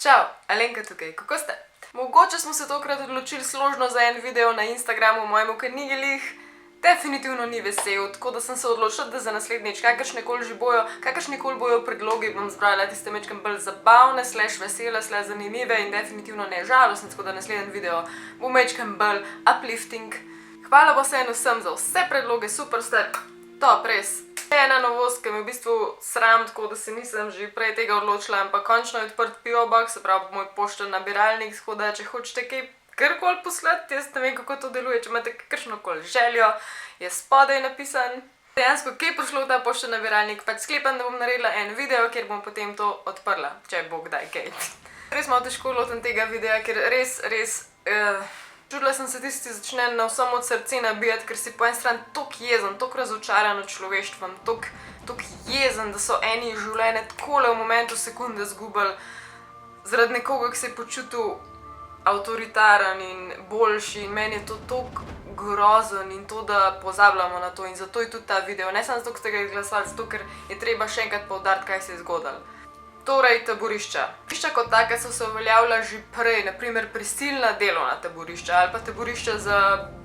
Čau, Alenka tukaj, kako ste? Mogoče smo se tokrat odločili složno za en video na Instagramu mojemu, ker ni glih definitivno ni vesel, tako da sem se odločila, da za naslednjič kakršnikoli bojo predlogi, bom zbrala tiste majčkeno bolj zabavne, /vesele, /zanimive in definitivno ne žalostne, tako da naslednji video bo majčkeno bolj uplifting. Hvala pa vsem za vse predloge, super ste, top, res. Ena novost, ki me v bistvu sram, tako da se nisem že prej tega odločila, ampak končno je odprt PO Box, se pravi moj pošten nabiralnik, tako da če hočete kaj karkoli poslati, jaz ne vem, kako to deluje, če imate kakršnokoli željo, je spodaj napisan. Dejansko, kaj je prišlo v ta pošten nabiralnik, pač sklepam, da bom naredila en video, kjer bom potem to odprla, če bo kdaj kaj. Res malo težko lotim tega videa, ker res, čudila sem se tisti začne na vsem od srce nabijati, ker si po eni strani toliko jezen, toliko razočaran od človeštvom, toliko jezen, da so eni življenje takole v momentu sekunde zgubili zaradi nekoga, ki se je počutil avtoritaren in boljši in meni je to toliko grozen in to, da pozabljamo na to in zato je tudi ta video. Ne samo zato, ker ste ga izglasovali, zato ker je treba še enkrat poudariti, kaj se je zgodilo. Torej, taborišča. Taborišča kot taka so se uveljavila že prej, naprimer prisilna delovna taborišča ali pa taborišča za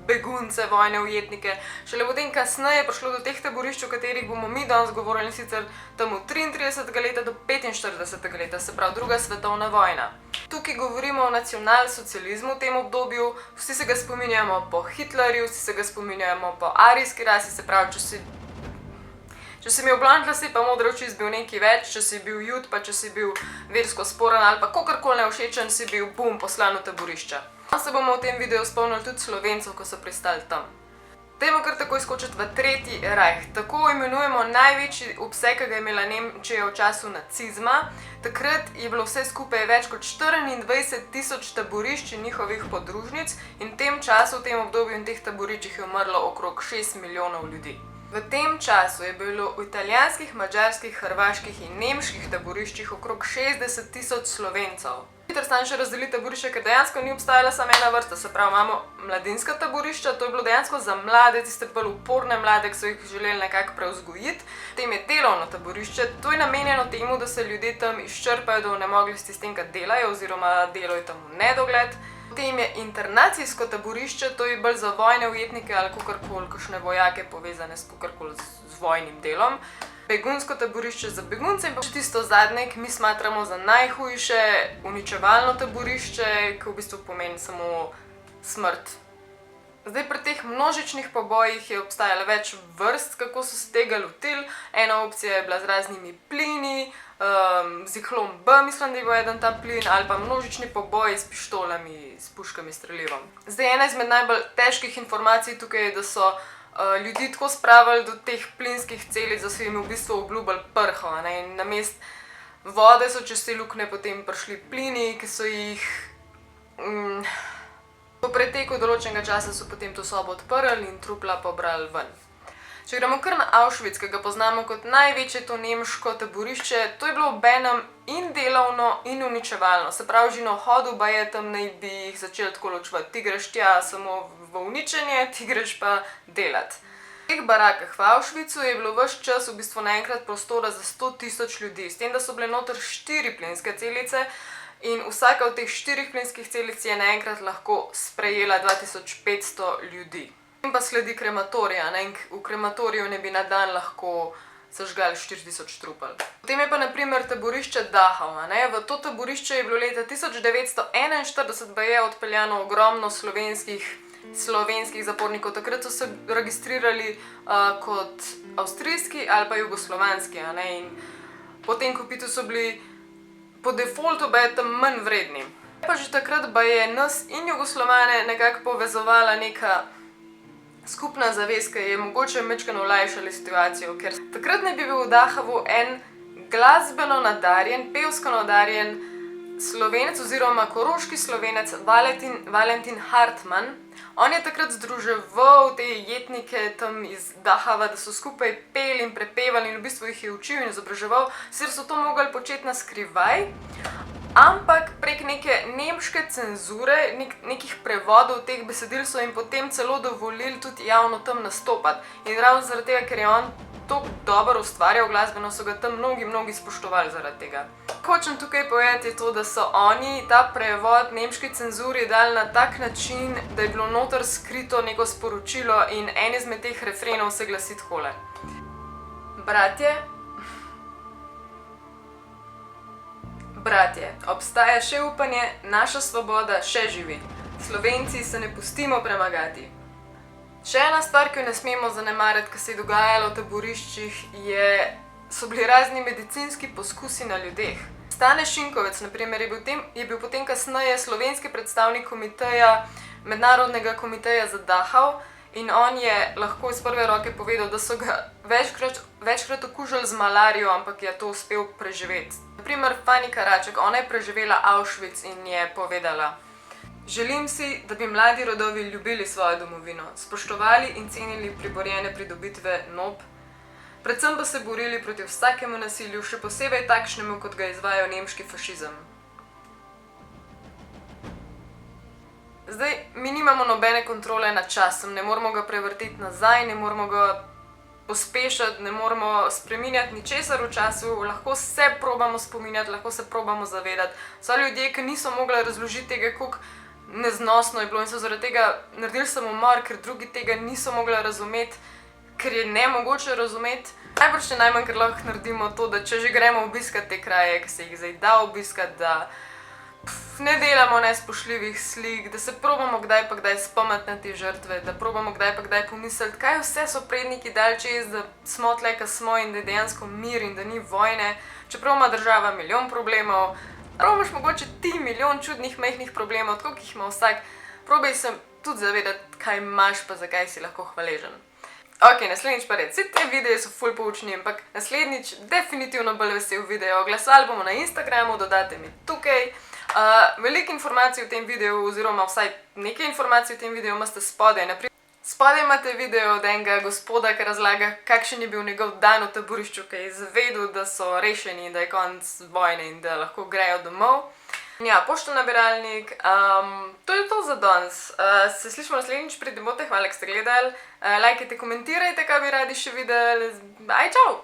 begunce, vojne ujetnike. Šele potem kasneje je prišlo do teh taborišč, o katerih bomo mi danes govorili, sicer tam od 33. leta do 45. leta, se pravi druga svetovna vojna. Tukaj govorimo o nacionalsocializmu v tem obdobju, vsi se ga spominjamo po Hitlerju, vsi se ga spominjamo po arijski rasi, se pravi, če si imel blond lase pa modre oči, si bil nekaj več, če si bil jud, pa če si bil versko sporen ali pa kakorkoli nevšečen, si bil bum poslan v taborišča. Danes se bomo v tem videu spomnili tudi Slovencev, ko so pristali tam. Dajmo kar takoj skočiti v Tretji rajh. Tako imenujemo največji obseg, ki ga je imela Nemčija v času nacizma. Takrat je bilo vse skupaj več kot 24.000 taborišč in njihovih podružnic in v tem času, v tem obdobju in teh taboriščih je umrlo okrog 6 milijonov ljudi. V tem času je bilo v italijanskih, madžarskih, hrvaških in nemških taboriščih okrog 60.000 Slovencev. Hitro sem še razdelila taborišča, ker dejansko ni obstajala samo ena vrsta, se pravi, imamo mladinska taborišča, to je bilo dejansko za mlade, tiste bolj uporne mlade, ki so jih želeli nekako prevzgojiti. Potem je delovno taborišče, to je namenjeno temu, da se ljudje tam izčrpajo do onemoglosti s tem, kar delajo, oziroma delo je tam v nedogled. Potem je internacijsko taborišče, to je bolj za vojne ujetnike ali kakorkoli, kakšne vojake povezane s kakorkoli z vojnim delom. Begunsko taborišče za begunce in pa še tisto zadnje, ki mi smatramo za najhujše, uničevalno taborišče, ki v bistvu pomeni samo smrt. Zdaj, pri teh množičnih pobojih je obstajalo več vrst, kako so se tega lotili. Ena opcija je bila z raznimi plini, ziklon B, mislim, da je bil eden ta plin, ali pa množični poboji s pištolami, s puškami, strelivom. Zdaj, ena izmed najbolj težkih informacij tukaj je, da so ljudi tako spravili do teh plinskih celic, da so jim v bistvu obljubili prho, in namesto vode so čez te luknje potem prišli plini, ki so jih po preteku določenega časa so potem to sobo odprli in trupla pobrali ven. Če gremo kar na Auschwitz, ki ga poznamo kot največje to nemško taborišče, to je bilo obenem in delovno in uničevalno. Se pravi, že na vhodu baje tam naj bi jih začeli tako ločevati. Ti greš tja samo v uničenje, ti greš pa delati. V teh barakah v Auschwitzu je bilo ves čas v bistvu naenkrat prostora za 100.000 ljudi, s tem, da so bile noter 4 plinske celice in vsaka od teh 4 plinskih celic je naenkrat lahko sprejela 2500 ljudi. In pa sledi krematorija, v krematoriju ne bi na dan lahko zažgali 4000 trupel. Potem je pa naprimer taborišče Dachau. V to taborišče je bilo leta 1941 baje odpeljano ogromno slovenskih zapornikov. Takrat so se registrirali kot avstrijski ali pa jugoslovanski. In po tem kopitu so bili po defaultu baje tam manj vredni. Pa že takrat baje nas in Jugoslovane nekako povezovala neka skupna zavest, ki je mogoče majčkeno olajšala situacijo, ker takrat naj bi bil v Dachavu en glasbeno nadarjen, pevsko nadarjen Slovenec oziroma koroški Slovenec Valentin Hartmann. On je takrat združeval te jetnike tam iz Dachava, da so skupaj peli in prepevali in v bistvu jih je učil in izobraževal, sicer so to mogli početi na skrivaj, ampak prek neke nemške cenzure, nekih prevodov teh besedil so jim potem celo dovolili tudi javno tam nastopati. In ravno zaradi tega, ker je on tako dobro ustvarjal glasbeno, so ga tam mnogi spoštovali zaradi tega. hočem tukaj povedati, je to, da so oni ta prevod nemški cenzuri dali na tak način, da je bilo noter skrito neko sporočilo in en izmed teh refrenov se glasi takole. Bratje, obstaja še upanje, naša svoboda še živi. Slovenci se ne pustimo premagati. Še ena stvar, ki jo ne smemo zanemariti, ki se je dogajalo v taboriščih, so bili razni medicinski poskusi na ljudeh. Stane Šinkovec, na primer, je bil potem kasneje slovenski predstavnik komiteja, mednarodnega komiteja za Dachau, in on je lahko iz prve roke povedal, da so ga večkrat okužili z malarijo, ampak je to uspel preživeti. Na primer, Fani Karaček, ona je preživela Auschwitz in je povedala: želim si, da bi mladi rodovi ljubili svojo domovino, spoštovali in cenili priborjene pridobitve NOB, predvsem pa se borili proti vsakemu nasilju, še posebej takšnemu, kot ga izvaja nemški fašizem. Zdaj, mi nimamo nobene kontrole nad časom, ne moramo ga prevrteti nazaj, ne moramo ga pospešiti, ne moramo spreminjati ničesar v času, lahko se probamo spominjati, lahko se probamo zavedati. So ljudje, ki niso mogli razložiti tega, koliko neznosno je bilo in so zaradi tega naredili samomor, ker drugi tega niso mogli razumeti, ker je nemogoče razumeti. Najbrž še najmanj, ker lahko naredimo to, da če že gremo obiskati te kraje, ki se jih zdaj da obiskati, da ne delamo nespoštljivih slik, da se probamo kdaj pa kdaj spomniti na te žrtve, da probamo kdaj pa kdaj pomisliti, kaj vse so predniki dali čez, da smo tle, ka smo in da je dejansko mir in da ni vojne, čeprav ima država milijon problemov, probaš mogoče ti milijon čudnih majhnih problemov, tako ki jih ima vsak, probaj se tudi zavedati, kaj imaš pa zakaj si lahko hvaležen. Ok, naslednjič pa red, vsi te videe so ful poučni, ampak naslednjič definitivno bolj vesel video, glasovali bomo na Instagramu, dodate mi tukaj. Veliko informacij v tem videu, oziroma vsaj nekaj informacij v tem videu imate spodaj. Spodaj imate video od enega gospoda, ki razlaga, kakšen je bil njegov dan v taborišču, ki je izvedel, da so rešeni, da je konec vojne in da lahko grejo domov. Ja, pošto nabiralnik, to je to za danes. Se slišimo naslednjič, pridemo te, hvala, ker ste gledali. Lajkajte, komentirajte, kaj bi radi še videli. Aj, čau!